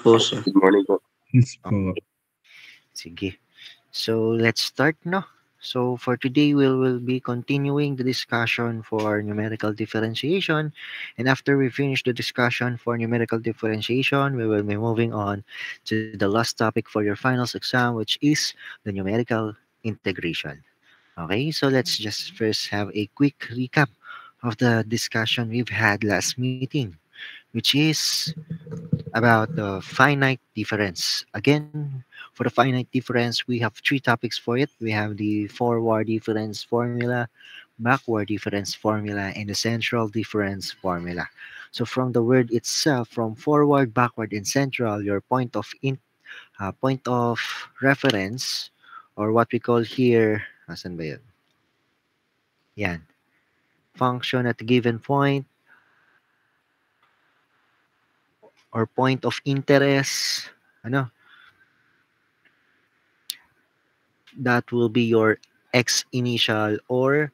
po, sir. Good morning po. Yes po. Okay, sige. So, let's start, no? So, for today, we will be continuing the discussion for numerical differentiation. And after we finish the discussion for numerical differentiation, we will be moving on to the last topic for your finals exam, which is the numerical integration. Okay, so let's just first have a quick recap of the discussion we've had last meeting, which is about the finite difference. Again, for the finite difference, we have three topics for it. We have the forward difference formula, backward difference formula, and the central difference formula. So from the word itself, from forward, backward, and central, your point of reference, or what we call here, asan ba yun? Yan, function at a given point, or point of interest, ano, that will be your x initial or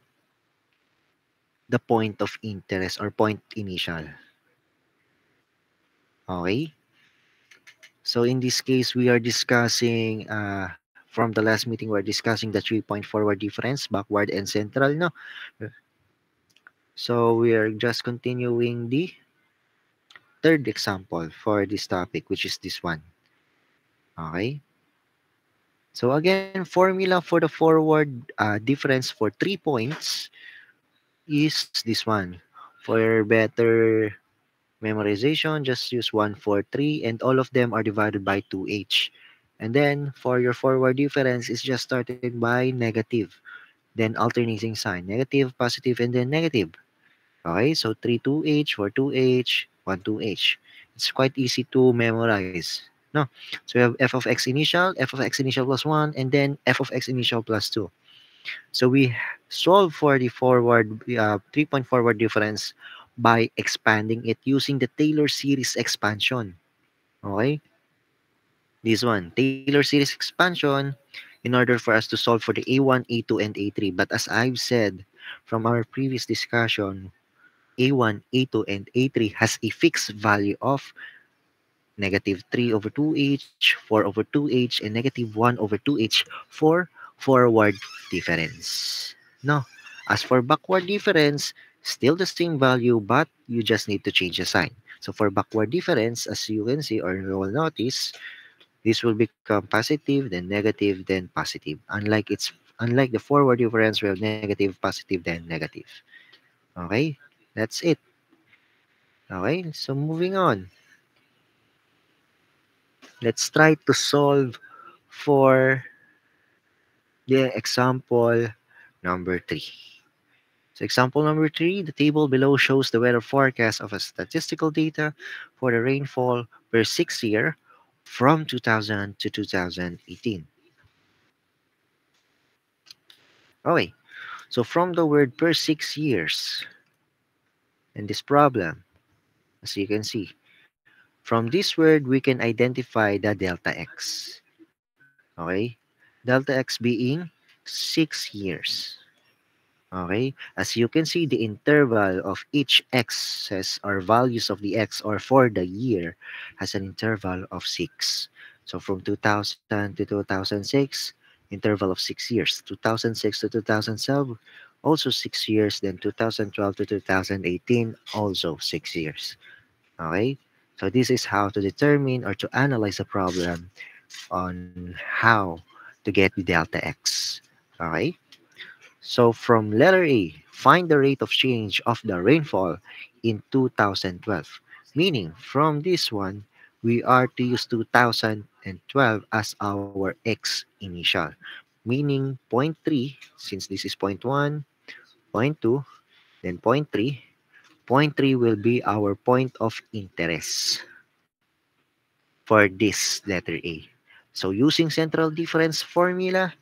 the point of interest or point initial. Okay? So in this case, we are discussing, from the last meeting, we're discussing the 3-point forward difference, backward, and central, no? So we are just continuing the third example for this topic, which is this one. Okay? So again, formula for the forward difference for 3 points is this one. For better memorization, just use 1, 4, 3, and all of them are divided by 2h. And then for your forward difference, it's just started by negative, then alternating sign, negative, positive, and then negative. Okay, so 3 2h, 4 2h, 1 2h. It's quite easy to memorize. No, so we have f of x initial, f of x initial plus 1, and then f of x initial plus 2. So we solve for the forward 3-point forward difference by expanding it using the Taylor series expansion. Okay? This one, Taylor series expansion, in order for us to solve for the A1, A2, and A3. But as I've said from our previous discussion, A1, A2, and A3 has a fixed value of negative 3 over 2h, 4 over 2h, and negative 1 over 2h for forward difference. No. As for backward difference, still the same value, but you just need to change the sign. So for backward difference, as you can see or you will notice, this will become positive, then negative, then positive. Unlike the forward difference, we have negative, positive, then negative. Okay, that's it. Okay, so moving on. Let's try to solve for the example number 3. So example number 3, the table below shows the weather forecast of a statistical data for the rainfall per 6 year from 2000 to 2018. Okay, so from the word per 6 years in this problem, as you can see, from this word we can identify the delta x. Okay, delta x being 6 years. Okay, as you can see, the interval of each x's or values of the x or for the year has an interval of 6. So from 2000 to 2006, interval of 6 years. 2006 to 2007, also 6 years. Then 2012 to 2018, also 6 years. Okay, so this is how to determine or to analyze a problem on how to get the delta x. Okay. So from letter A, find the rate of change of the rainfall in 2012. Meaning, from this one, we are to use 2012 as our x initial. Meaning, point 3, since this is point 1, point 2, then point 3. Point 3 will be our point of interest for this letter A. So using central difference formula,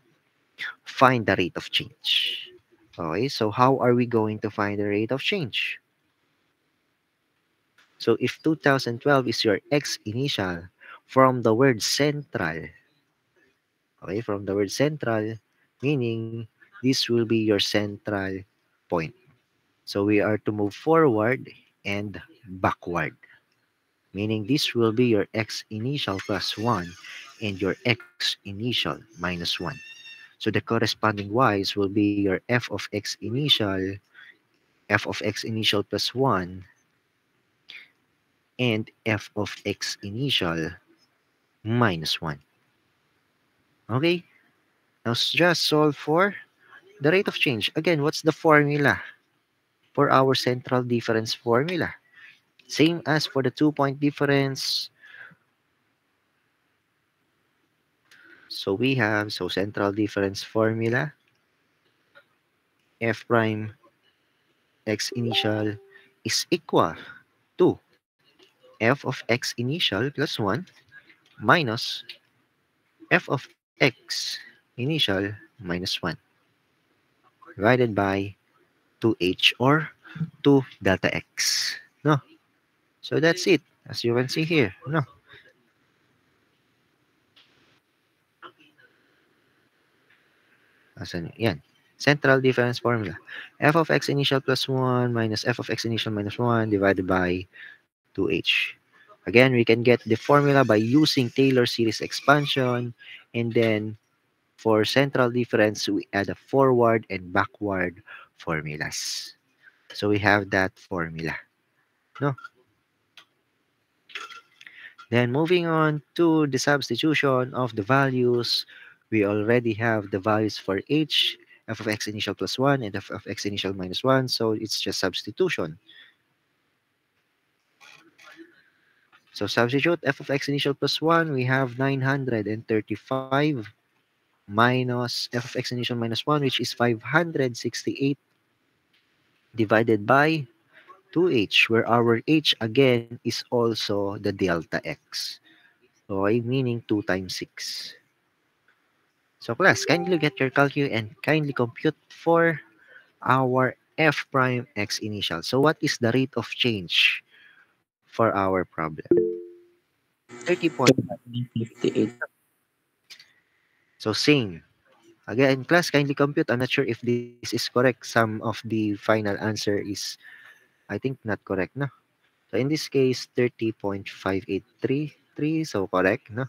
find the rate of change. Okay, so how are we going to find the rate of change? So if 2012 is your x initial, from the word central, okay, from the word central, meaning this will be your central point. So we are to move forward and backward. meaning this will be your x initial plus 1 and your x initial minus 1. So the corresponding y's will be your f of x initial plus 1, and f of x initial minus 1. Okay, now just solve for the rate of change. Again, what's the formula for our central difference formula? Same as for the 2-point difference. So we have, central difference formula, f prime x initial is equal to f of x initial plus 1 minus f of x initial minus 1 divided by 2h or 2 delta x. No? So that's it. As you can see here. No? Asan yun? Yan. Central difference formula. F of x initial plus 1 minus f of x initial minus 1 divided by 2h. Again, we can get the formula by using Taylor series expansion, and then for central difference, we add a forward and backward formulas. So we have that formula. No? Then moving on to the substitution of the values, we already have the values for h, f of x initial plus 1, and f of x initial minus 1. So it's just substitution. So substitute f of x initial plus 1, we have 935 minus f of x initial minus 1, which is 568 divided by 2h, where our h again is also the delta x. Okay, meaning 2 times 6. So class, kindly get your calculator and kindly compute for our f prime x initial. So what is the rate of change for our problem? 30 point. 258. So same. Again, class, kindly compute. I'm not sure if this is correct. Some of the final answer is, I think, not correct, no? So in this case, 30.5833. So correct, no?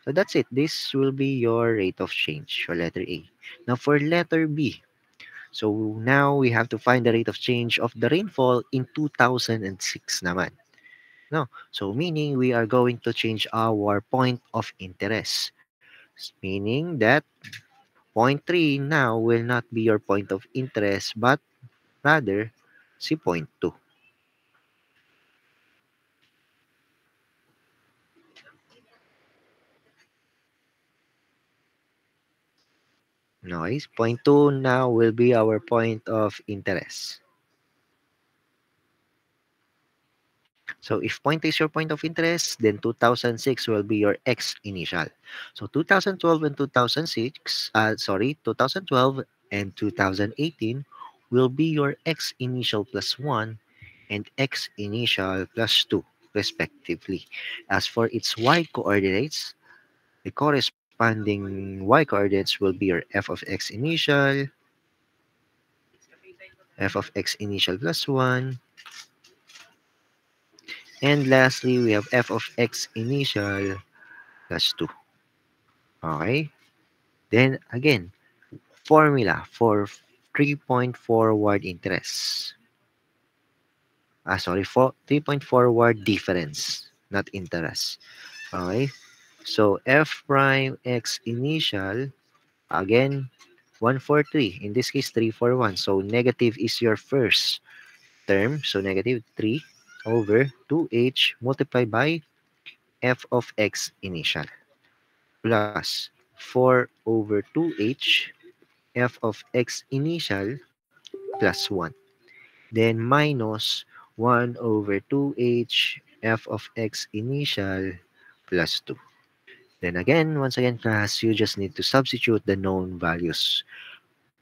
So that's it. This will be your rate of change for letter A. Now for letter B. So now we have to find the rate of change of the rainfall in 2006 naman. No? So meaning we are going to change our point of interest. Meaning that point 3 now will not be your point of interest, but rather si point 2. Noise. Point 2 now will be our point of interest. So if point is your point of interest, then 2006 will be your X initial. So 2012 and 2012 and 2018 will be your X initial plus 1 and X initial plus 2 respectively. As for its Y coordinates, the corresponding Y coordinates will be your f of x initial, f of x initial plus 1, and lastly, we have f of x initial plus 2. Okay? Then again, formula for 3-point forward interest. Sorry, for 3-point forward difference, not interest. Okay? So f prime x initial, again, 143. In this case, 341. So negative is your first term. So negative 3 over 2h multiplied by f of x initial plus 4 over 2h f of x initial plus 1. Then minus 1 over 2h f of x initial plus 2. Then again, once again, class, you just need to substitute the known values.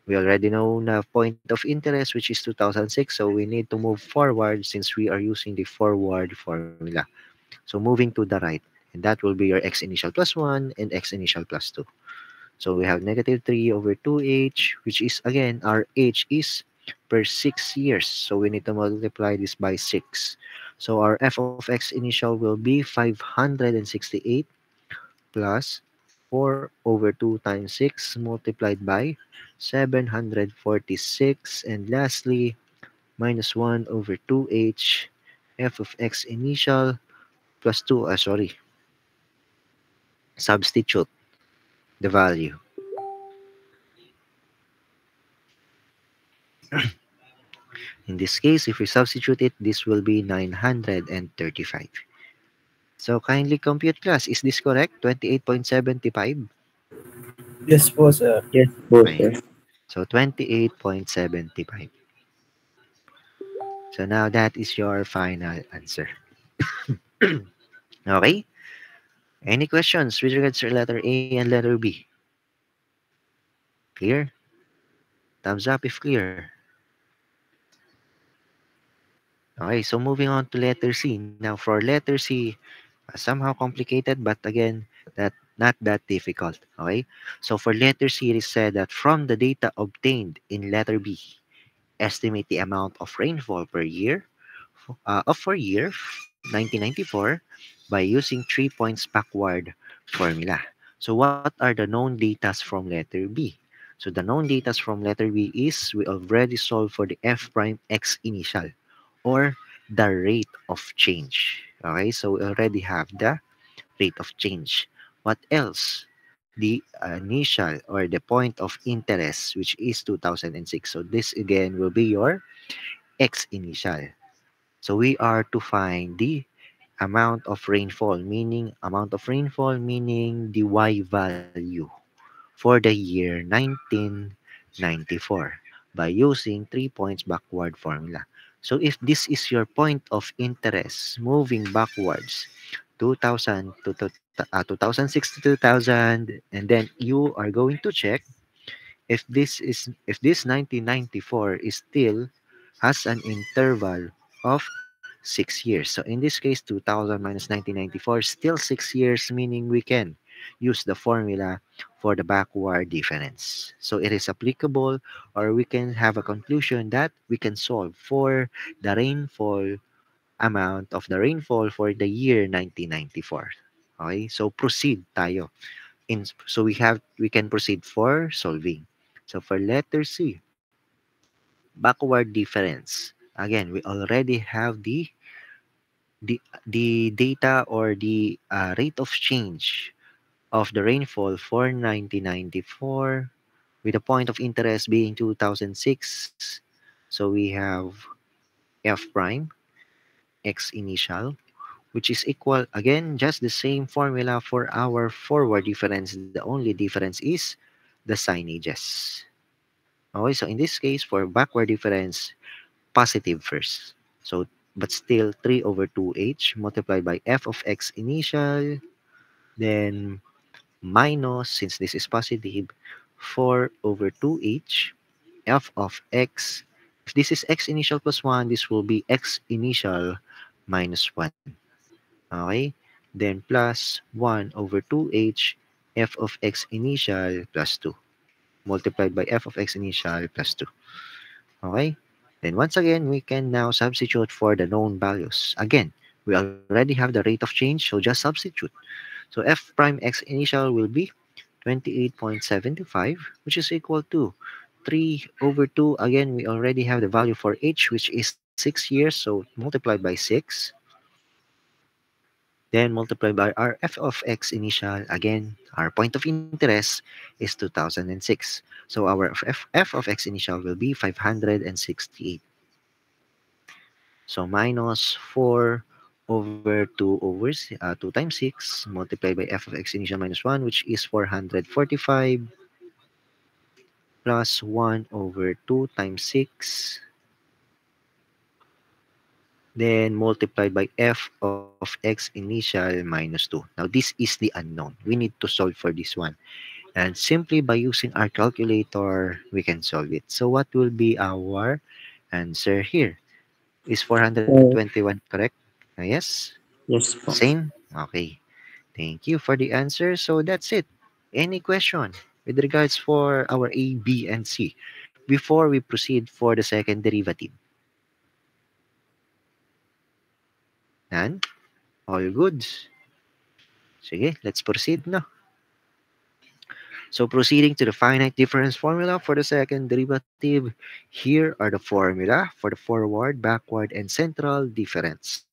We already know the point of interest, which is 2006, so we need to move forward since we are using the forward formula. So moving to the right, and that will be your x initial plus 1 and x initial plus 2. So we have negative 3 over 2h, which is, again, our h is per 6 years. So we need to multiply this by 6. So our f of x initial will be 568 plus 4 over 2 times 6 multiplied by 746. And lastly, minus 1 over 2h f of x initial plus 2, sorry, substitute the value. In this case, if we substitute it, this will be 935. So kindly compute class. Is this correct? 28.75? Yes po, sir. Yes po, Okay. sir. So 28.75. So now that is your final answer. Okay? Any questions with regards to letter A and letter B? Clear? Thumbs up if clear. Okay, so moving on to letter C. Now for letter C, somehow complicated, but again, that not that difficult. Okay? So for letter C, it is said that from the data obtained in letter B, estimate the amount of rainfall per year of for year 1994 by using 3 points backward formula. So what are the known datas from letter B? So the known datas from letter B is we already solved for the f prime x initial or the rate of change. Okay, so we already have the rate of change. What else? The initial or the point of interest, which is 2006. So this again will be your x initial. So we are to find the amount of rainfall meaning the y value for the year 1994 by using 3 points backward formula. So if this is your point of interest moving backwards 2000 to 2006 to 2000, and then you are going to check if this 1994 is still has an interval of 6 years. So in this case, 2000 minus 1994 still 6 years, meaning we can use the formula for the backward difference. So it is applicable, or we can have a conclusion that we can solve for the rainfall amount of the rainfall for the year 1994. Okay, so proceed tayo. So we can proceed for solving. So for letter C, backward difference. Again, we already have the data or the rate of change of the rainfall for 1994 with a point of interest being 2006. So we have f prime x initial, which is equal again just the same formula for our forward difference. The only difference is the signages. Okay, so in this case for backward difference, positive first. So but still 3 over 2h multiplied by f of x initial, then minus, since this is positive, 4 over 2h f of x. If this is x initial plus 1, this will be x initial minus 1. Okay? Then plus 1 over 2h f of x initial plus 2 multiplied by f of x initial plus 2. Okay? Then once again, we can now substitute for the known values. Again, we already have the rate of change, so just substitute. So f prime x initial will be 28.75, which is equal to 3 over 2. Again, we already have the value for h, which is 6 years, so multiplied by 6. Then multiplied by our f of x initial. Again, our point of interest is 2006. So our f of x initial will be 568. So minus 4 over 2 over 2 times 6 multiplied by f of x initial minus 1, which is 445 plus 1 over 2 times 6, then multiplied by f of x initial minus 2. Now this is the unknown. We need to solve for this one. And simply by using our calculator, we can solve it. So what will be our answer here? Is Uh, 421 correct? Yes? yes po. Same? Okay. Thank you for the answer. So that's it. Any question with regards for our A, B, and C before we proceed for the second derivative? Yan. All goods. Sige, let's proceed na. So proceeding to the finite difference formula for the second derivative, here are the formula for the forward, backward, and central difference.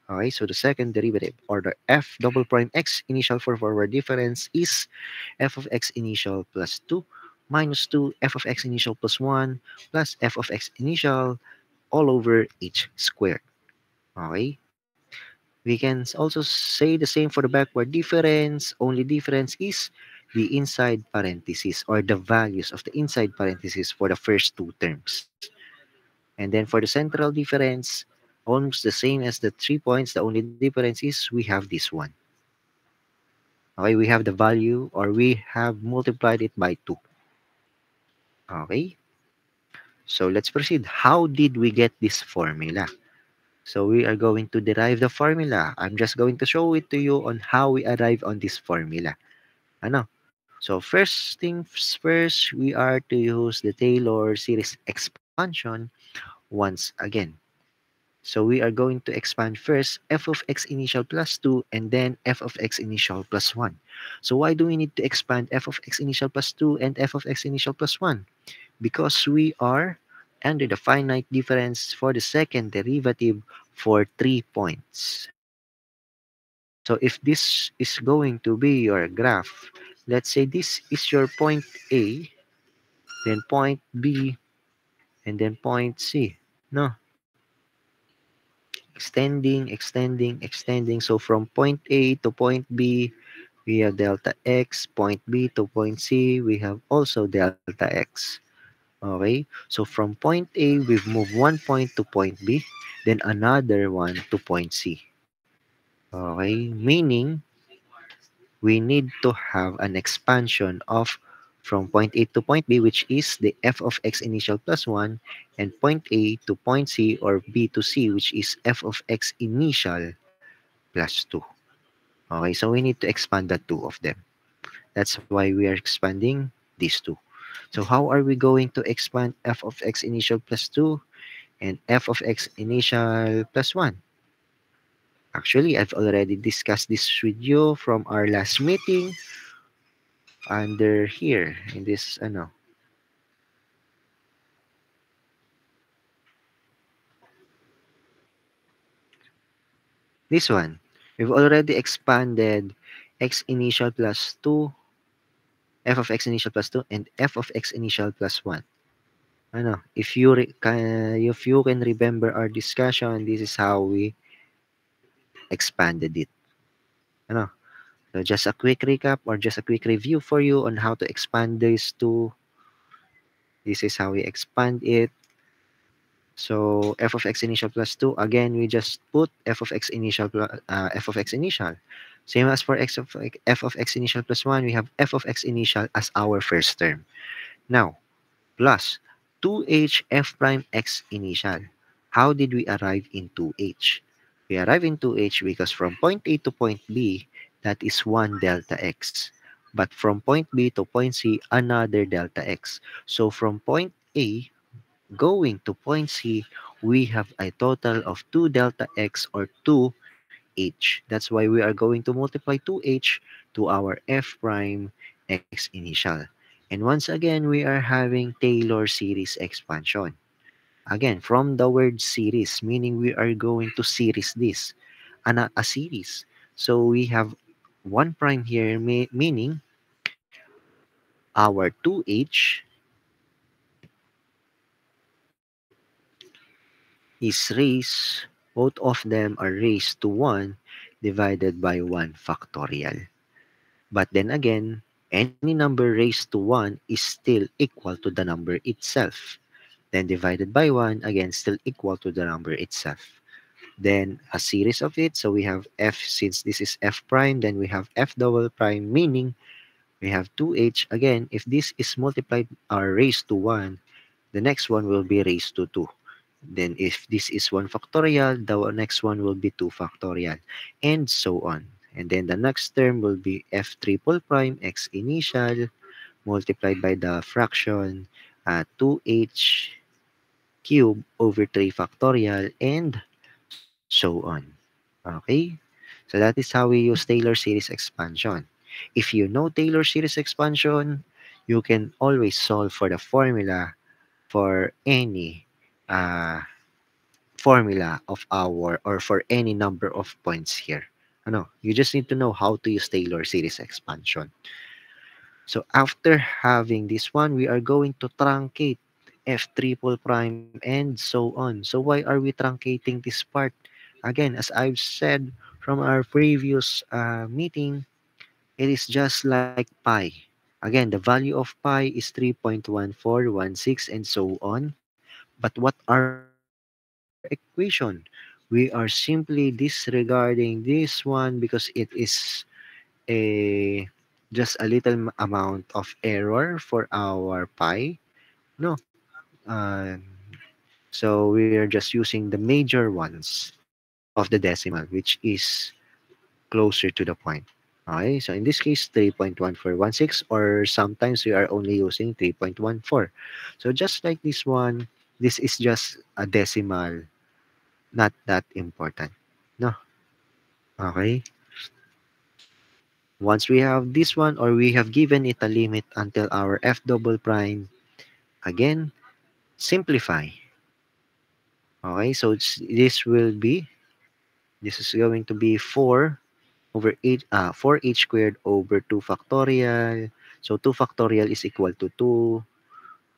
Okay, so the second derivative, or the f double prime x initial for forward difference, is f of x initial plus 2 minus 2 f of x initial plus 1 plus f of x initial all over h squared. Okay, we can also say the same for the backward difference. Only difference is the inside parenthesis, or the values of the inside parenthesis for the first two terms. And then for the central difference, almost the same as the 3 points. The only difference is we have this one. Okay, we have the value, or we have multiplied it by 2. Okay, so let's proceed. How did we get this formula? So we are going to derive the formula. I'm just going to show it to you on how we arrive on this formula. Ano? So first things first, we are to use the Taylor series expansion once again. So we are going to expand first f of x initial plus 2 and then f of x initial plus 1. So why do we need to expand f of x initial plus 2 and f of x initial plus 1? Because we are under the finite difference for the second derivative for 3 points. So if this is going to be your graph, let's say this is your point A, then point B, and then point C. No, extending. So from point A to point B, we have delta x. Point B to point C, we have also delta x. Okay, so from point A, we've moved 1 point to point B, then another one to point C. Okay, meaning we need to have an expansion of from point A to point B, which is the f of x initial plus 1, and point A to point C, or B to C, which is f of x initial plus 2. Okay, so we need to expand the two of them. That's why we are expanding these two. So how are we going to expand f of x initial plus 2 and f of x initial plus 1? Actually, I've already discussed this with you from our last meeting under here in this this one. We've already expanded x initial plus 2, f of x initial plus 2, and f of x initial plus 1. If you can remember our discussion, this is how we expanded it. Ano, so just a quick recap or just a quick review for you on how to expand these two. This is how we expand it. So f of x initial plus 2, again, we just put f of x initial f of x initial. Same as for f of x initial plus 1, we have f of x initial as our first term. Now, plus 2h f prime x initial. How did we arrive in 2h? We arrive in 2h because from point A to point B, that is 1 delta x. But from point B to point C, another delta x. So from point A going to point C, we have a total of 2 delta x, or 2h. That's why we are going to multiply 2h to our f prime x initial. And once again, we are having Taylor series expansion. Again, from the word series, meaning we are going to series this, a series. So we have 1 prime here, meaning our 2h is raised, both of them are raised to 1 divided by 1 factorial. But then again, any number raised to 1 is still equal to the number itself. Then divided by 1, again, still equal to the number itself. Then a series of it, so we have f, since this is f prime, then we have f double prime, meaning we have 2h. Again, if this is multiplied or raised to 1, the next one will be raised to 2. Then if this is 1 factorial, the next one will be 2 factorial, and so on. And then the next term will be f triple prime x initial multiplied by the fraction 2h cube over 3 factorial, and so on. Okay? So that is how we use Taylor series expansion. If you know Taylor series expansion, you can always solve for the formula for any uh, formula of our or for any number of points here. Ano, you just need to know how to use Taylor series expansion. So after having this one, we are going to truncate f triple prime and so on. So why are we truncating this part? Again, as I've said from our previous meeting, it is just like pi. Again, the value of pi is 3.1416 and so on. But what are we doing in our equation? We are simply disregarding this one because it is a just a little amount of error for our pi. No, uh, so we are just using the major ones of the decimal, which is closer to the point. Okay, so in this case, 3.1416, or sometimes we are only using 3.14. So just like this one, this is just a decimal, not that important. No, okay. Once we have this one, or we have given it a limit until our f double prime, again, simplify. Okay, so this is going to be 4 over 8, 4h squared over 2 factorial. So 2 factorial is equal to 2.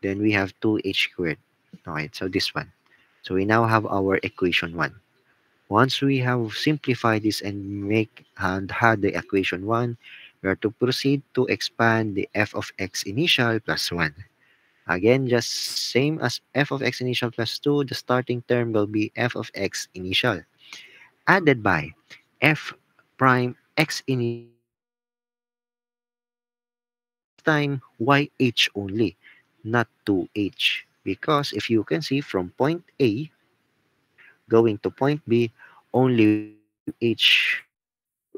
Then we have 2h squared. Okay, so this one. So we now have our equation 1. Once we have simplified this and make and had the equation 1, we are to proceed to expand the f of x initial plus 1. Again, just same as f of x initial plus 2, the starting term will be f of x initial added by f prime x initial plus 1. This time, yh only, not 2h. Because if you can see from point A going to point B, only 1h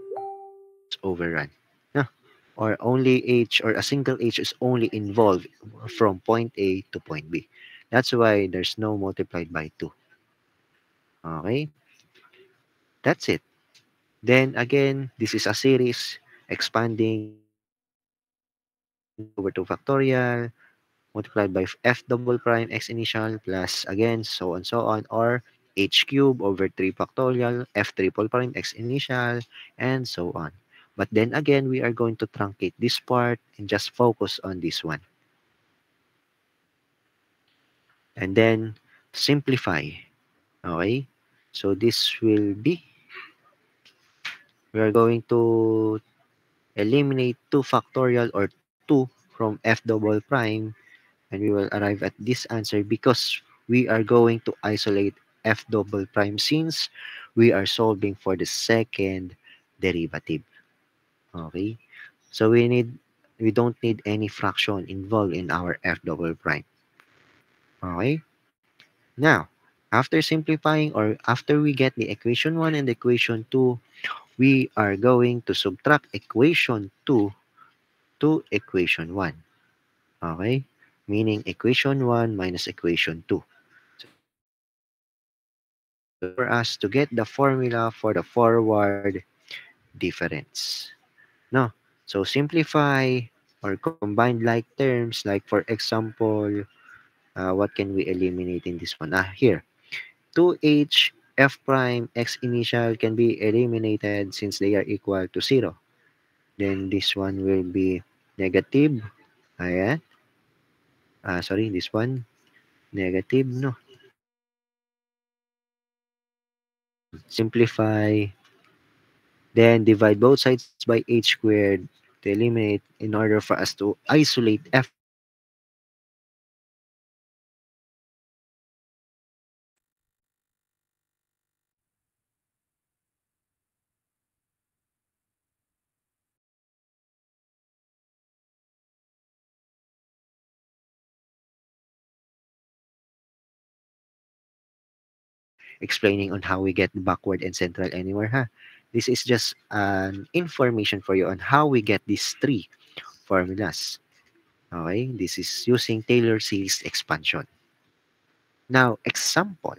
was overrun. No? Or only h or a single h is only involved from point A to point B. That's why there's no multiplied by 2. Okay? That's it. Then again, this is a series expanding over 2 factorial multiplied by f double prime x initial plus again so on or h cube over 3 factorial f triple prime x initial and so on. But then again, we are going to truncate this part and just focus on this one. And then simplify. Okay? So this will be, we are going to eliminate 2 factorial or 2 from f double prime, and we will arrive at this answer because we are going to isolate f double prime since we are solving for the second derivative. Okay? So we don't need any fraction involved in our f double prime. Okay? Now, after simplifying or after we get the equation 1 and equation 2, we are going to subtract equation 2 to equation 1. Okay? Meaning equation 1 minus equation 2. So this is for us to get the formula for the forward difference. No? So simplify or combine like terms, like for example, what can we eliminate in this one? Here. 2h f prime x initial can be eliminated since they are equal to 0. Then this one will be negative. Ayan. Sorry, this one negative, no? Simplify, then divide both sides by h squared to eliminate in order for us to isolate f. Explaining on how we get backward and central anywhere, ha? This is just an information for you on how we get these three formulas. Okay, this is using Taylor series expansion. Now, example.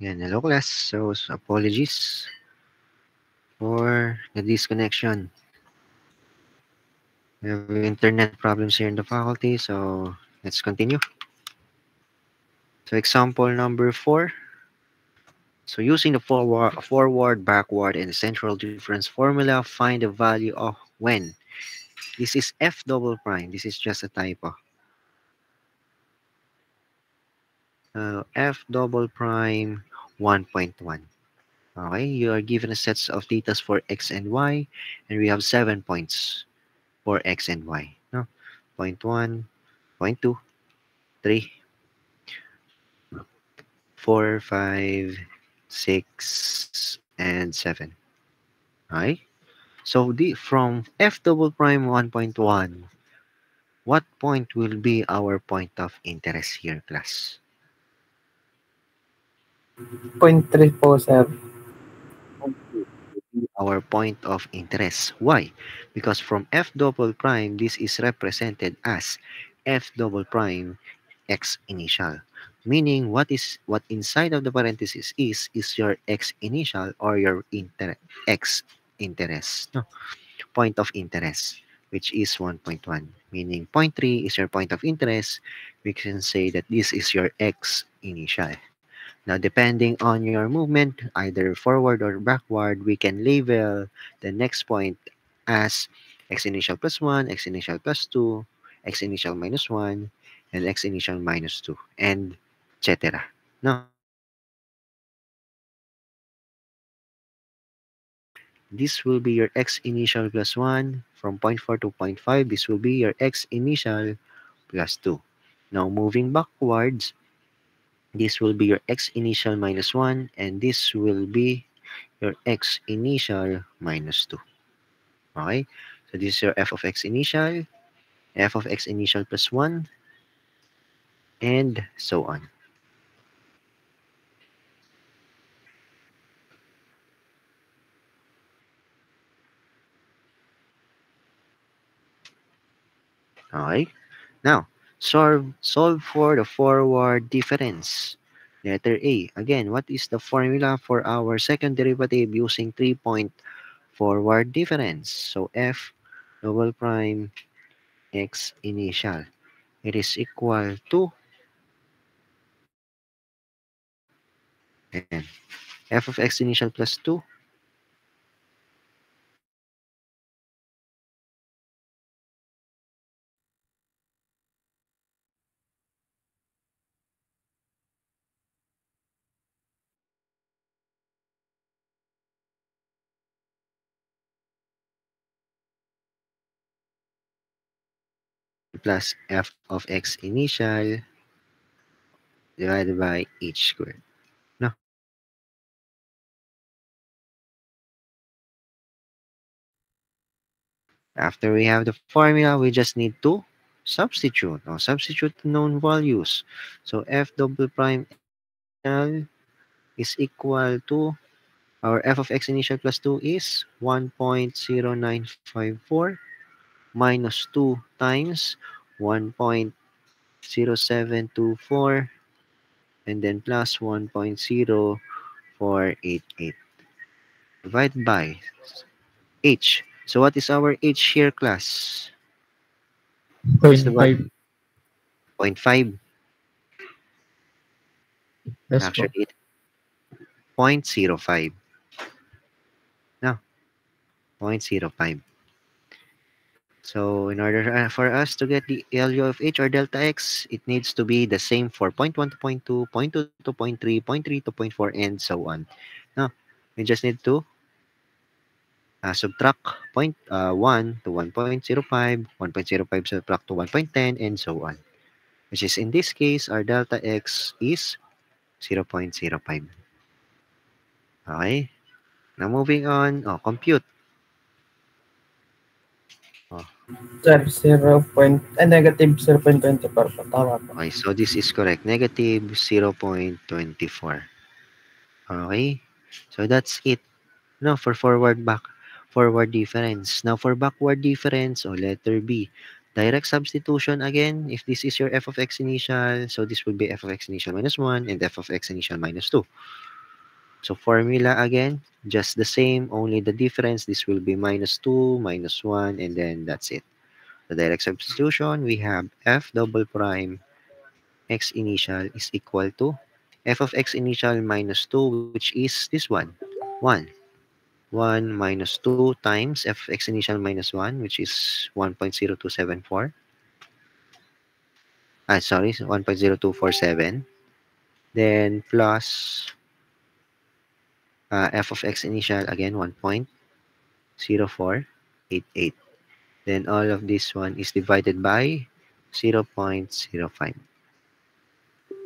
Yan, hello class. So apologies for the disconnection. We have internet problems here in the faculty, so let's continue. So example number 4. So using the forward, backward, and central difference formula, find the value of when. This is f double prime. This is just a typo. F double prime 1.1. Okay, you are given a sets of data for x and y, and we have 7 points for x and y. No, point 1, point 2, 3, 4, 5, 6, and 7. Okay, so from f double prime 1.1, what point will be our point of interest here, class? 0.3 po, sir. Our point of interest. Why? Because from f double prime, this is represented as f double prime x initial. Meaning, what inside of the parenthesis is your x initial or your x interest. No, point of interest, which is 1.1. Meaning, point 3 is your point of interest. We can say that this is your x initial. Now, depending on your movement, either forward or backward, we can label the next point as x initial plus 1, x initial plus 2, x initial minus 1, and x initial minus 2, and etc. Now, this will be your x initial plus 1 from point 4 to point 5. This will be your x initial plus 2. Now, moving backwards, this will be your x initial minus 1, and this will be your x initial minus 2. Okay? So this is your f of x initial plus 1, and so on. Okay? Now, solve for the forward difference. Letter A. Again, what is the formula for our second derivative using 3-point forward difference? So f double prime x initial. It is equal to and f of x initial plus 2 plus f of x initial divided by h squared. No. After we have the formula, we just need to substitute. Now, substitute known values. So f double prime initial is equal to our f of x initial plus 2 is 1.0954 minus 2 times 1.0724 and then plus 1.0488 divided by h. So what is our h here, class? What is the Point value? 5. 0.5. Yes po. Actually, 0.05. No, 0.05. So in order for us to get the LU of H or delta X, it needs to be the same for point 1 to point 2, point 2 to point 3, point 3 to point 4, and so on. Now, we just need to subtract point 1 to 1.05, 1.05 subtract to 1.10, and so on. Which is in this case, our delta X is 0.05. Okay? Now moving on, compute. Oh, Sir, negative 0.24 po. Tama po. okay, so this is correct. Negative 0.24. Okay? So that's it. No, for forward difference. Now for backward difference, or letter B, direct substitution again. If this is your f of x initial, so this will be f of x initial minus 1 and f of x initial minus 2. So formula again, just the same, only the difference, this will be minus 2, minus 1, and then that's it. The direct substitution, we have f double prime x initial is equal to f of x initial minus 2, which is this one, 1. 1 minus 2 times f of x initial minus 1, which is 1.0274. Sorry, 1.0247. Then plus f of x initial, again, 1.0488. Then all of this one is divided by 0.05.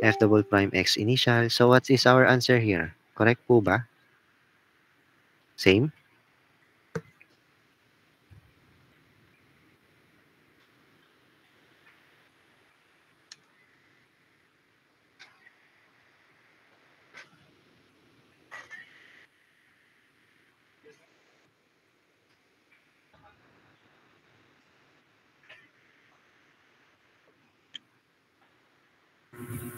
F double prime x initial. So what is our answer here? Correct po ba? Same?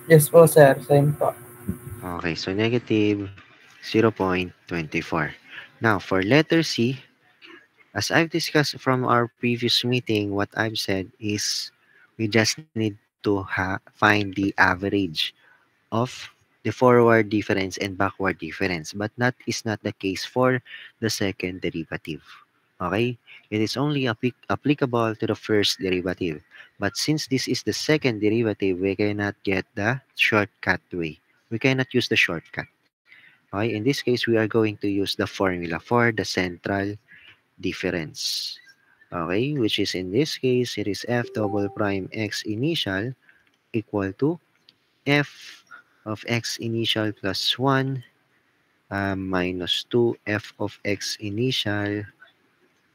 Yes po, sir. Same po. Okay, so negative 0.24. Now, for letter C, as I've discussed from our previous meeting, what I've said is we just need to find the average of the forward difference and backward difference, but that is not the case for the second derivative. Okay? It is only applicable to the first derivative. But since this is the second derivative, we cannot get the shortcut way. We cannot use the shortcut. Okay? In this case, we are going to use the formula for the central difference. Okay? Which is in this case, it is f double prime x initial equal to f of x initial plus 1 minus 2 f of x initial,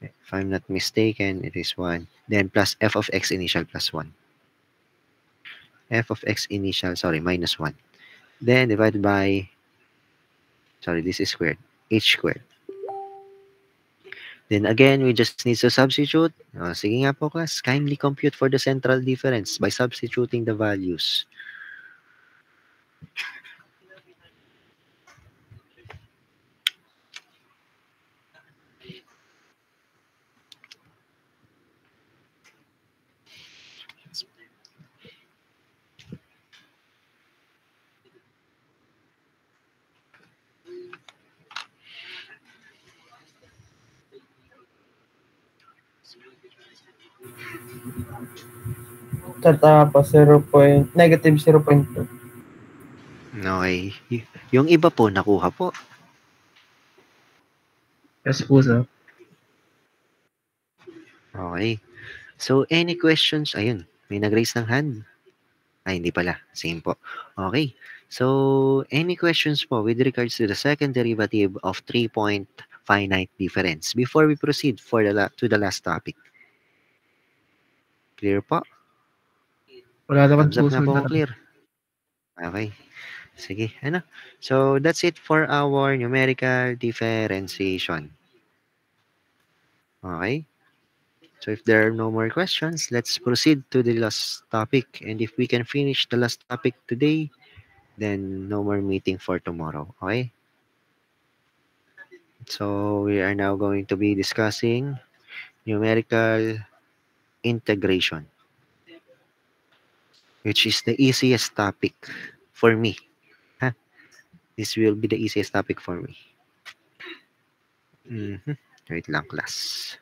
if I'm not mistaken, it is 1, then plus f of x initial plus 1. F of x initial, sorry, minus 1. Then divided by, sorry, this is squared, h squared. Then again, we just need to substitute. Sige nga po class, kindly compute for the central difference by substituting the values. Sir, tama po. Negative 0.2. Okay. Yung iba po, nakuha po. Yes po, sir. Okay. So, any questions? Ayun, may nag-raise ng hand. Ay, hindi pala. Same po. Okay. So, any questions po with regards to the second derivative of 3-point finite difference before we proceed for to the last topic? Clear po? Wala naman Thumbs po, up nga sir. po kung clear. Okay. Sige. Ano? So, that's it for our numerical differentiation. Okay. So, if there are no more questions, let's proceed to the last topic. And if we can finish the last topic today, then no more meeting for tomorrow. Okay? So we are now going to be discussing numerical integration, which is the easiest topic for me. Huh? This will be the easiest topic for me. Mhm. Wait lang, class.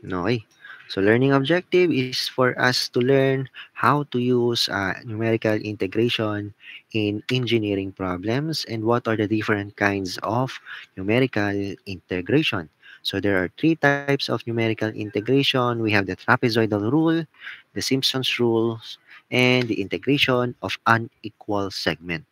Okay. So learning objective is for us to learn how to use numerical integration in engineering problems and what are the different kinds of numerical integration. So there are three types of numerical integration. We have the trapezoidal rule, the Simpson's rules, and the integration of unequal segment.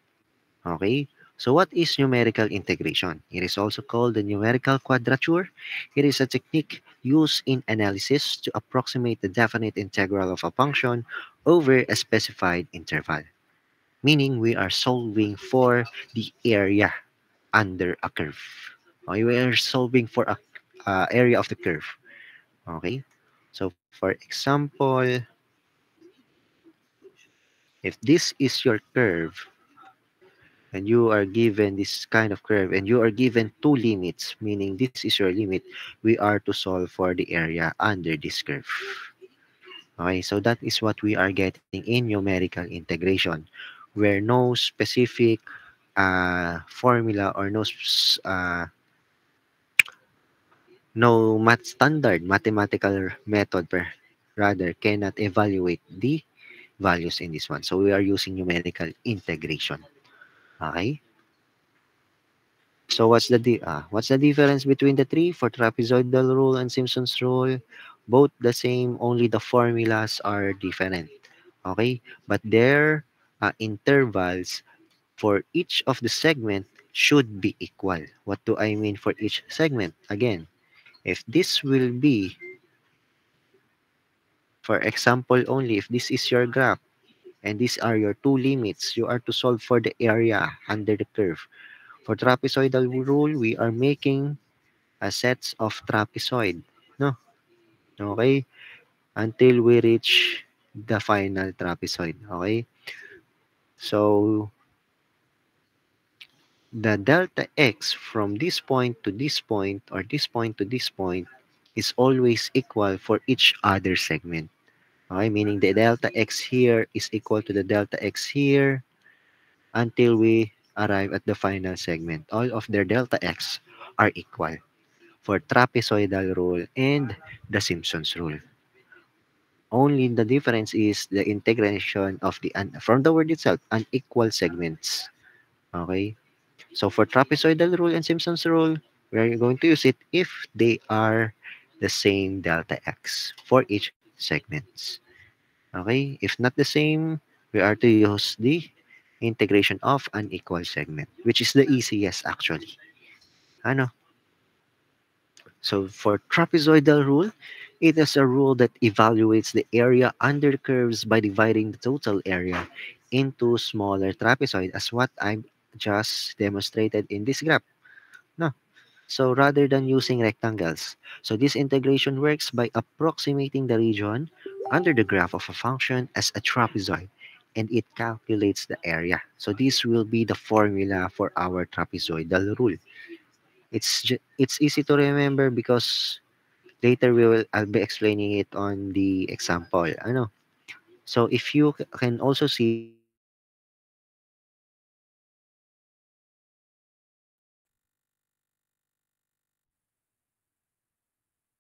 Okay? So what is numerical integration? It is also called the numerical quadrature. It is a technique used in analysis to approximate the definite integral of a function over a specified interval. Meaning we are solving for the area under a curve. Okay? We are solving for a area of the curve. Okay? So For example, if this is your curve and you are given this kind of curve and you are given two limits, meaning this is your limit, we are to solve for the area under this curve. Okay, so that is what we are getting in numerical integration, where no specific formula or no standard mathematical method rather cannot evaluate the values in this one. So we are using numerical integration. Okay. So what's the difference between the three for trapezoidal rule and Simpson's rule? Both the same, only the formulas are different. Okay, but their intervals for each of the segment should be equal. What do I mean for each segment? Again, if this will be, for example only, if this is your graph and these are your two limits, you are to solve for the area under the curve. For trapezoidal rule, we are making a sets of trapezoid, no? Okay? Until we reach the final trapezoid, okay? So, the delta x from this point to this point or this point to this point is always equal for each other segment. Okay, meaning the delta x here is equal to the delta x here until we arrive at the final segment. All of their delta x are equal for trapezoidal rule and the Simpson's rule. Only the difference is the integration of from the word itself, unequal segments. Okay? So for trapezoidal rule and Simpson's rule, we are going to use it if they are the same delta x for each segments. Okay? If not the same, we are to use the integration of unequal segment, which is the easiest actually. Ano? So for trapezoidal rule, it is a rule that evaluates the area under the curves by dividing the total area into smaller trapezoid as what I just demonstrated in this graph. No. So rather than using rectangles. So this integration works by approximating the region under the graph of a function as a trapezoid and it calculates the area. So this will be the formula for our trapezoidal rule. It's easy to remember because later I'll be explaining it on the example. Ano? So if you can also see this is the area under the curve.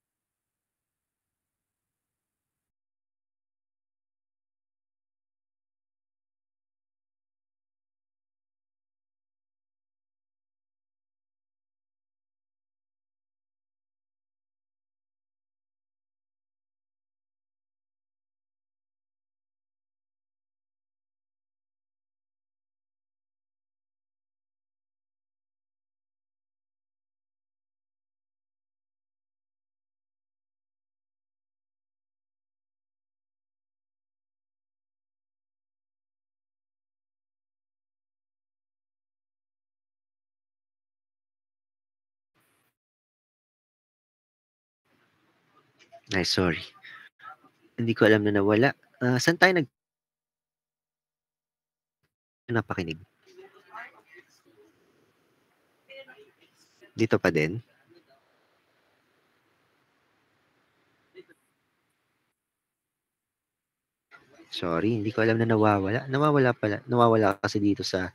Ay, sorry. Hindi ko alam na nawala. Saan tayo napakinig? Dito pa din? Sorry, hindi ko alam na nawawala. Nawawala pala. Nawawala kasi dito sa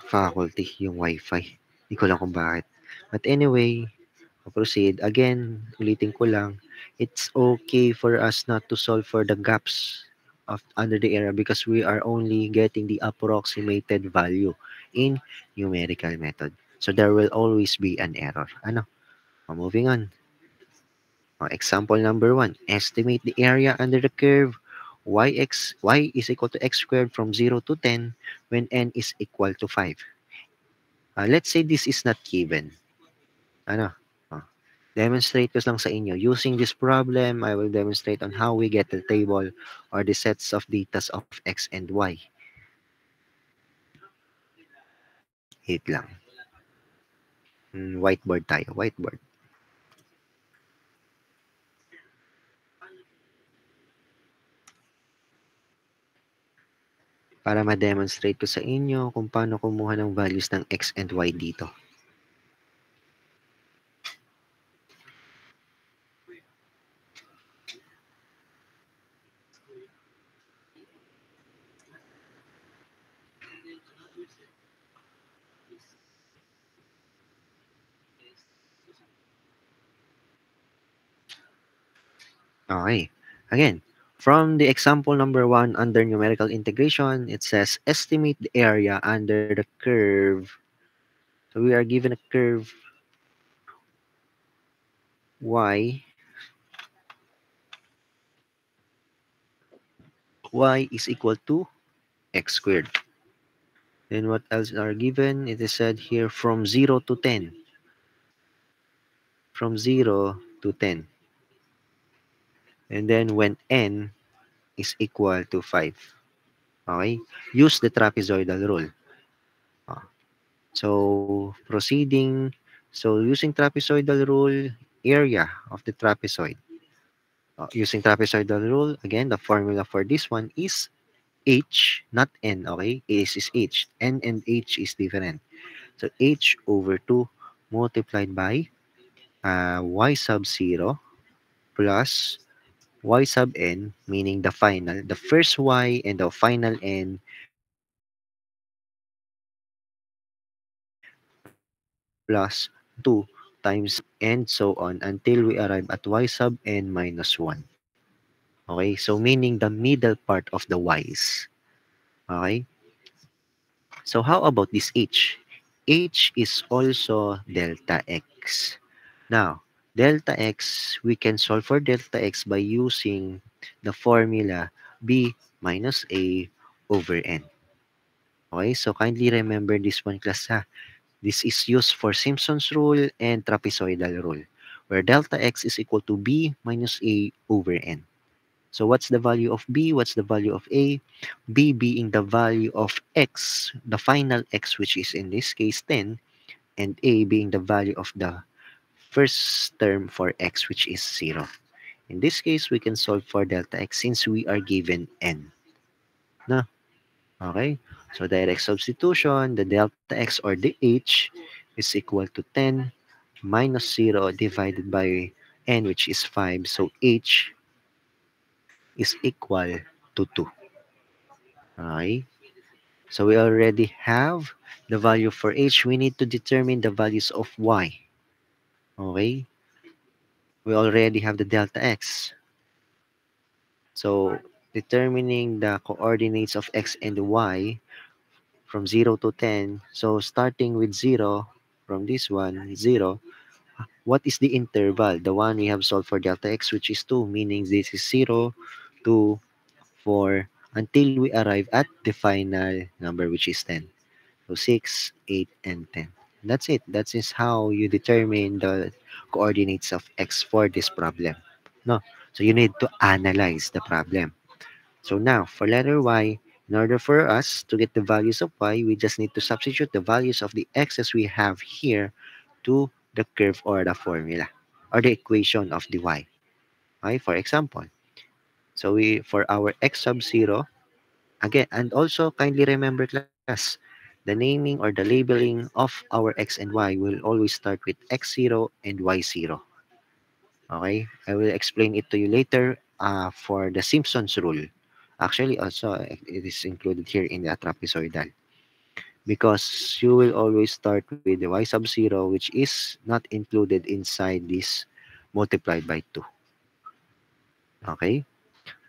faculty, yung wifi. Hindi ko lang kung bakit. But anyway, proceed. Again, ulitin ko lang, it's okay for us not to solve for the gaps of under the area because we are only getting the approximated value in numerical method. So there will always be an error. Ano? Moving on. Example number 1. Estimate the area under the curve y is equal to x squared from 0 to 10 when n is equal to 5. Let's say this is not given. Ano? Ah, Demonstrate ko lang sa inyo. Using this problem, I will demonstrate on how we get the table or the sets of datas of x and y. Wait lang. Whiteboard tayo. Whiteboard. para ma-demonstrate ko sa inyo kung paano kumuha ng values ng x and y dito. Okay. Again, from the example number 1 under numerical integration, it says estimate the area under the curve. So we are given a curve y. Y is equal to x squared. Then what else are given? It is said here from 0 to 10. From 0 to 10. And then when n is equal to 5. Okay? Use the trapezoidal rule. Ah, So, proceeding. So, using trapezoidal rule, area of the trapezoid. Using trapezoidal rule, again, the formula for this one is h, not n, okay? Is h. N and h is different. So, h over 2 multiplied by y sub 0 plus y sub n, meaning the first y and the final n, plus 2 times and so on until we arrive at y sub n minus 1. Okay, so meaning the middle part of the y's. Okay, so how about this h? H is also delta x. Now, delta x, we can solve for delta x by using the formula b minus a over n. Okay, so kindly remember this one, class, ha. This is used for Simpson's rule and trapezoidal rule, where delta x is equal to b minus a over n. So what's the value of b? What's the value of a? B being the value of x, the final x, which is in this case 10, and a being the value of the first term for x, which is 0. In this case, we can solve for delta x since we are given n. No? Okay? So direct substitution, the delta x or the h is equal to 10 minus 0 divided by n, which is 5. So h is equal to 2. Okay? So we already have the value for h. We need to determine the values of y. Okay? We already have the delta x. So determining the coordinates of x and y from 0 to 10. So starting with 0, from this one, 0, what is the interval? The one we have solved for delta x, which is 2, meaning this is 0, 2, 4, until we arrive at the final number, which is 10. So 6, 8, and 10. That's it. That is how you determine the coordinates of x for this problem. No. So you need to analyze the problem. So now, for letter y, in order for us to get the values of y, we just need to substitute the values of the x's we have here to the curve or the formula or the equation of the y. Okay, for example, so we for our x sub 0, again, and also kindly remember, class, the naming or the labeling of our x and y will always start with x0 and y0. Okay, I will explain it to you later for the Simpsons rule. Actually, also, it is included here in the trapezoidal because you will always start with the y sub 0, which is not included inside this multiplied by 2. Okay?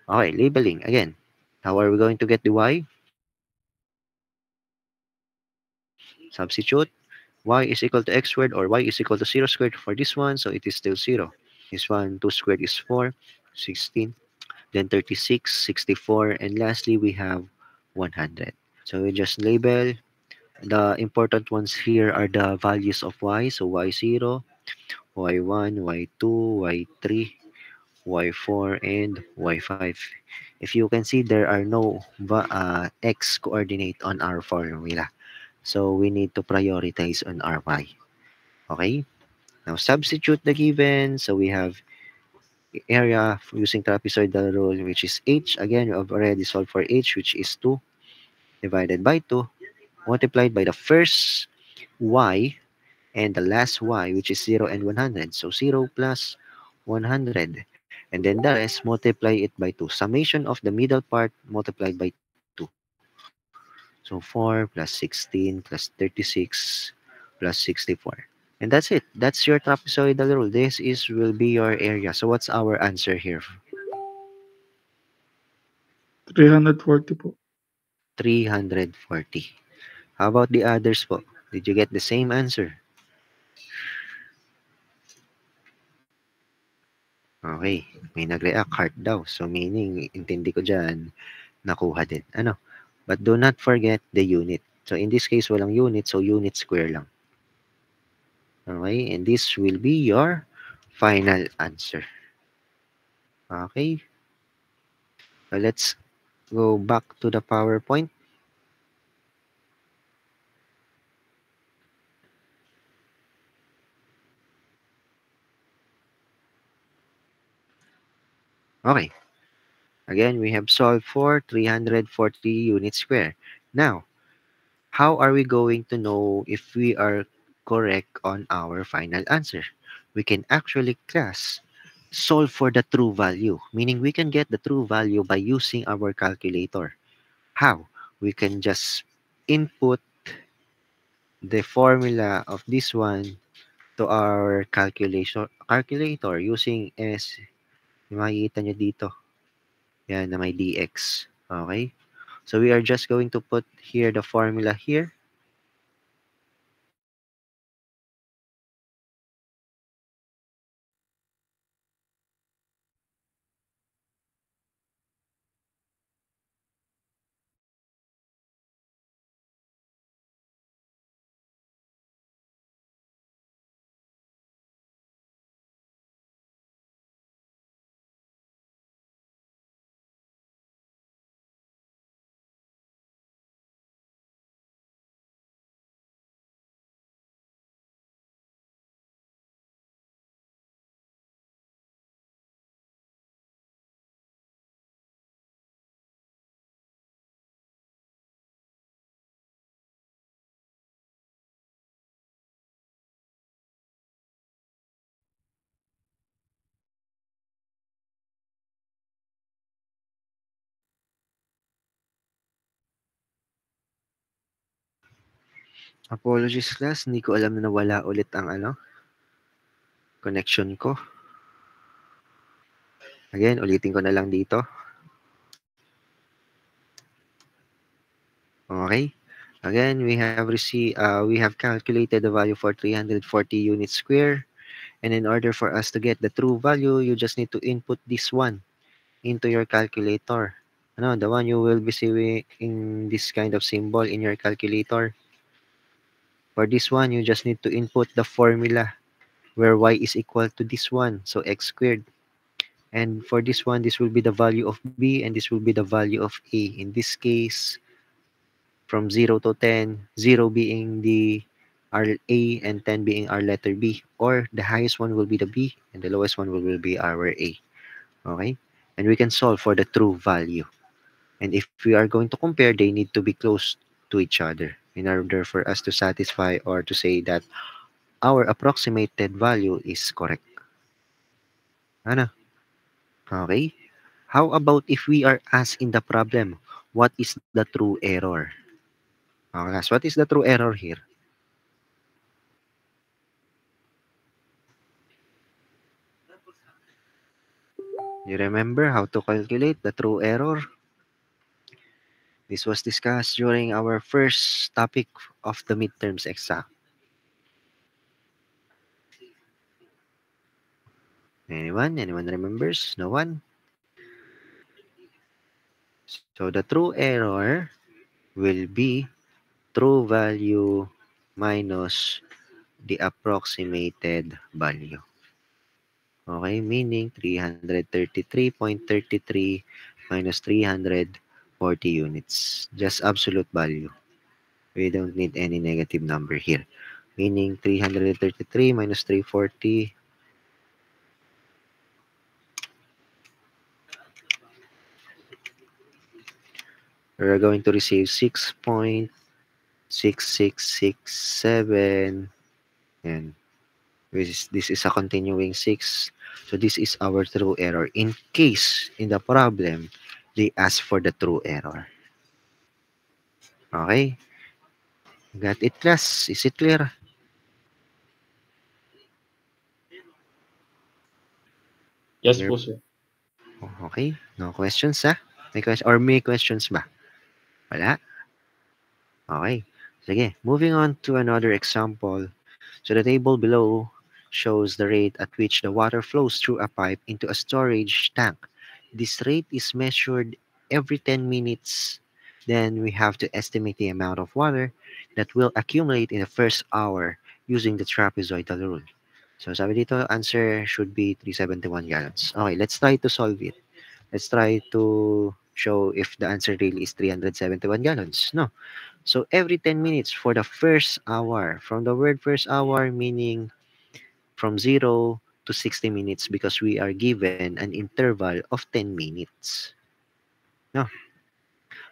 Okay, labeling again. How are we going to get the y? Substitute y is equal to x squared or y is equal to 0 squared for this one, so it is still 0. This one, 2 squared is 4, 16. Then 36, 64, and lastly, we have 100. So we just label. The important ones here are the values of y. So y0, y1, y2, y3, y4, and y5. If you can see, there are no x coordinate on our formula. So we need to prioritize on our y. Okay? Now substitute the given. So we have area using trapezoidal rule, which is h. Again, we have already solved for h, which is 2. divided by 2 multiplied by the first y and the last y, which is 0 and 100. So 0 plus 100. And then the rest, multiply it by 2. Summation of the middle part multiplied by 2. So 4 plus 16 plus 36 plus 64. And that's it. That's your trapezoidal rule. Will be your area. So what's our answer here? 340 po. 340. How about the others po? Did you get the same answer? Okay. May nag-react heart daw. So meaning, intindi ko dyan, nakuha din. Ano? But do not forget the unit. So in this case, walang unit. So unit square lang. Okay? And this will be your final answer. Okay? So let's go back to the PowerPoint. Okay. Again, we have solved for 340 units square. Now, how are we going to know if we are correct on our final answer? We can actually solve for the true value, meaning we can get the true value by using our calculator. How? We can just input the formula of this one to our calculator using S. Makikita nyo dito. Yan, na may dx. Okay? So we are just going to put here the formula here. Apologies class, hindi ko alam na nawala ulit ang connection ko. Again, ulitin ko na lang dito. Okay? Again, we have calculated the value for 340 units square. And in order for us to get the true value, you just need to input this one into your calculator. The one you will be seeing in this kind of symbol in your calculator. For this one, you just need to input the formula where y is equal to this one, so x squared. And for this one, this will be the value of b, and this will be the value of a. In this case, from 0 to 10, 0 being the our A and 10 being our letter B. Or the highest one will be the B and the lowest one will be our A. Okay? And we can solve for the true value. And if we are going to compare, they need to be close to each other in order for us to satisfy or to say that our approximated value is correct. Ano? Okay? How about if we are asked in the problem, what is the true error? Okay, class, what is the true error here? You remember how to calculate the true error? This was discussed during our first topic of the midterms exam. Anyone? Anyone remembers? No one? So the true error will be true value minus the approximated value. Okay, meaning 333.33 minus 340 units. Just absolute value. We don't need any negative number here. Meaning 333 minus 340. we're going to receive 6.6667, and this is a continuing 6. So this is our true error. In case, in the problem, they ask for the true error. Okay? Got it, class? Is it clear? Yes Clear? po, sir. Okay? No questions, ha? May questions ba? Wala? Okay. Sige. Moving on to another example. So the table below shows the rate at which the water flows through a pipe into a storage tank. This rate is measured every 10 minutes. Then we have to estimate the amount of water that will accumulate in the first hour using the trapezoidal rule. So sabi dito, answer should be 371 gallons. Okay, let's try to solve it. Let's try to show if the answer really is 371 gallons. No. So every 10 minutes for the first hour, from the word first hour meaning from 0 to 60 minutes because we are given an interval of 10 minutes. No.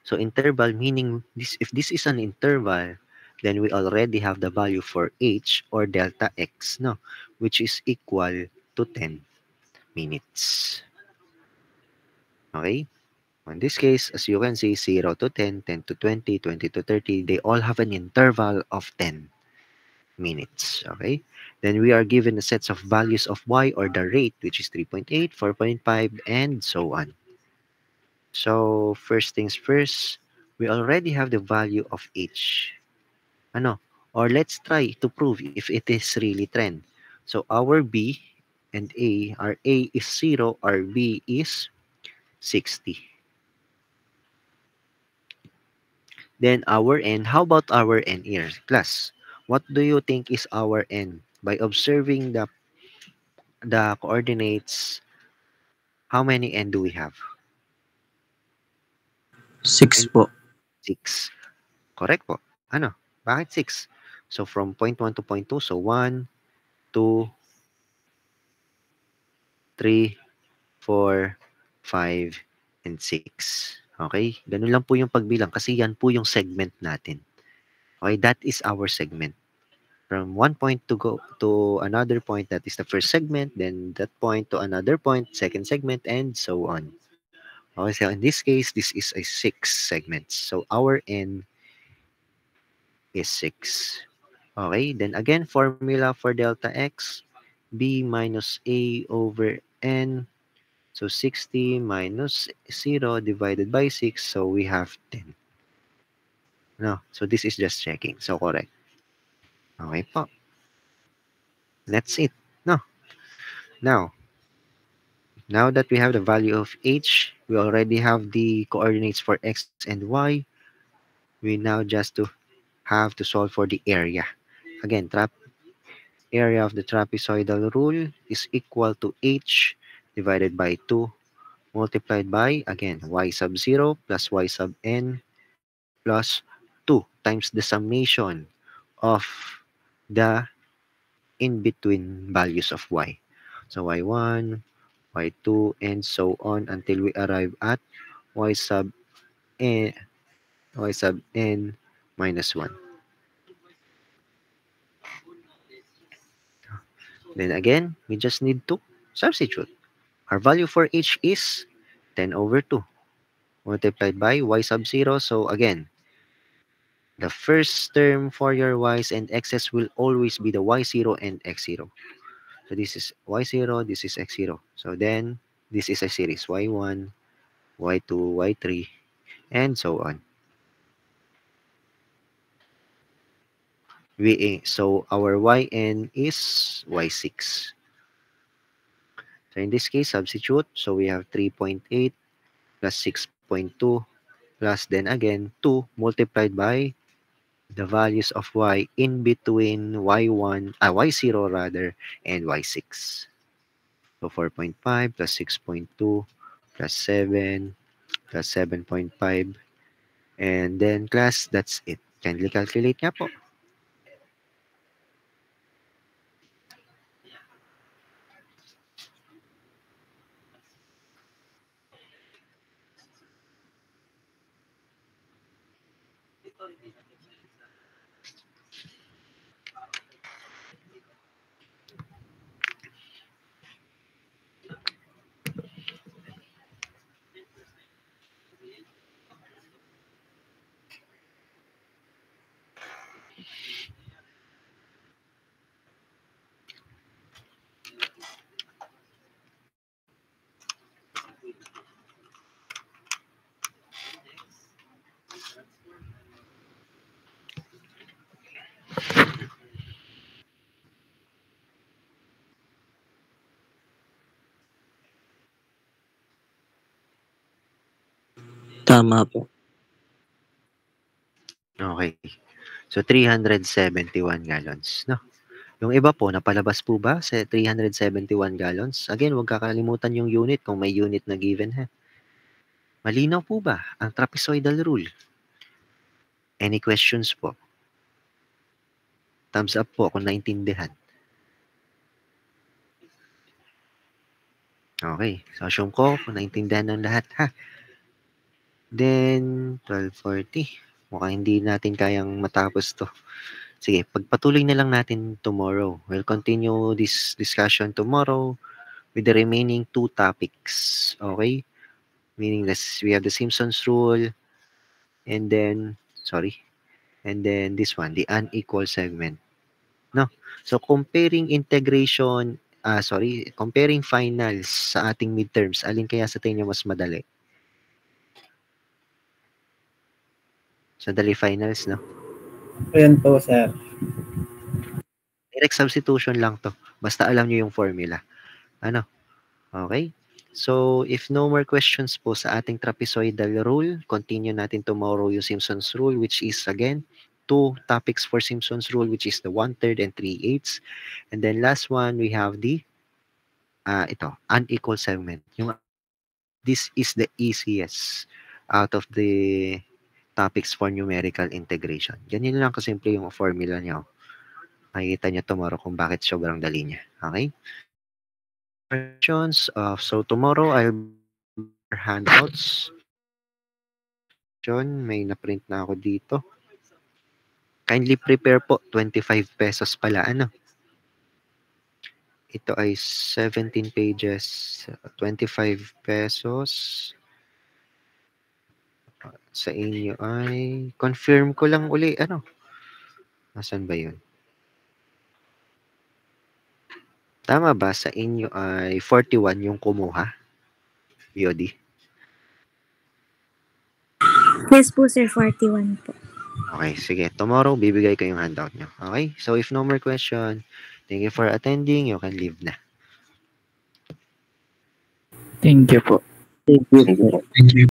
So interval meaning this, if this is an interval, then we already have the value for h or delta x, no, which is equal to 10 minutes. Okay? In this case, as you can see, 0 to 10, 10 to 20, 20 to 30, they all have an interval of 10 minutes. Okay? Then we are given the sets of values of y or the rate, which is 3.8, 4.5, and so on. So, first things first, we already have the value of h. Ano? Or let's try to prove if it is really trend. So, our b and a, our a is 0, our b is 60. Then our n, how about our n here? Class, what do you think is our n? By observing the coordinates, how many n do we have? 6 N, po. 6. Correct po. Ano? Bakit 6? So from point 1 to point 2, so 1, 2, 3, 4, 5, and 6. Okay? Ganun lang po yung pagbilang kasi yan po yung segment natin. Okay? That is our segment. From one point to go to another point, that is the first segment, then that point to another point, second segment, and so on. Okay, so in this case, this is a 6 segments. So our n is 6. Okay, then again, formula for delta x, b minus a over n. So 60 minus 0 divided by 6, so we have 10. No, so this is just checking. So correct. Okay po. That's it. No. Now, now that we have the value of h, we already have the coordinates for x and y. We now just to have to solve for the area. Again, area of the trapezoidal rule is equal to h divided by 2 multiplied by, again, y sub 0 plus y sub n plus 2 times the summation of the in-between values of y. So y1, y2, and so on until we arrive at y sub n, y sub n minus 1. Then again, we just need to substitute. Our value for h is 10 over 2 multiplied by y sub 0. So again, the first term for your y's and x's will always be the y0 and x0. So this is y0, this is x0. So then this is a series y1, y2, y3, and so on. So our yn is y6. So in this case, substitute. So we have 3.8 plus 6.2 plus then again 2 multiplied by the values of y in between y0 rather, and y6. So 4.5 plus 6.2 plus 7 plus 7.5. And then class, that's it. Kindly calculate nga po. Tama po. Okay. So, 371 gallons, no? Yung iba po, napalabas po ba sa 371 gallons? Again, huwag kakalimutan yung unit kung may unit na given, ha? Malinaw po ba ang trapezoidal rule? Any questions po? Thumbs up po kung naintindihan. Okay. So, assume ko kung naintindihan ng lahat, ha? Then, 12:40. Mukhang hindi natin kayang matapos to. Sige, pagpatuloy na lang natin tomorrow. We'll continue this discussion tomorrow with the remaining 2 topics. Okay? Meaning we have the Simpsons rule and then, and then this one, the unequal segment. No? So, comparing comparing finals sa ating midterms, alin kaya sa tingin nyo mas madali? Sadali finals, no? Ayan po, sir. Direct substitution lang to. Basta alam nyo yung formula. Ano? Okay? So, if no more questions po sa ating trapezoidal rule, continue natin tomorrow yung Simpsons rule, which is, again, 2 topics for Simpsons rule, which is the 1/3 and 3/8. And then last one, we have the unequal segment. This is the easiest out of the topics for numerical integration. Ganyan lang kasimple yung formula niyo. Makikita niyo tomorrow kung bakit sobrang dali niya. Okay? Questions. So tomorrow, I'll handouts. John, may na-print na ako dito. Kindly prepare po. 25 pesos pala. Ano? Ito ay 17 pages. 25 pesos. Sa inyo ay... Confirm ko lang uli. Ano? Nasaan ba yun? Tama ba? Sa inyo ay 41 yung kumuha? BOD? Yes po, sir. 41 po. Okay, sige. Tomorrow, bibigay ko yung handout nyo. Okay? So, if no more question, thank you for attending. You can leave na. Thank you po. Thank you. Thank you.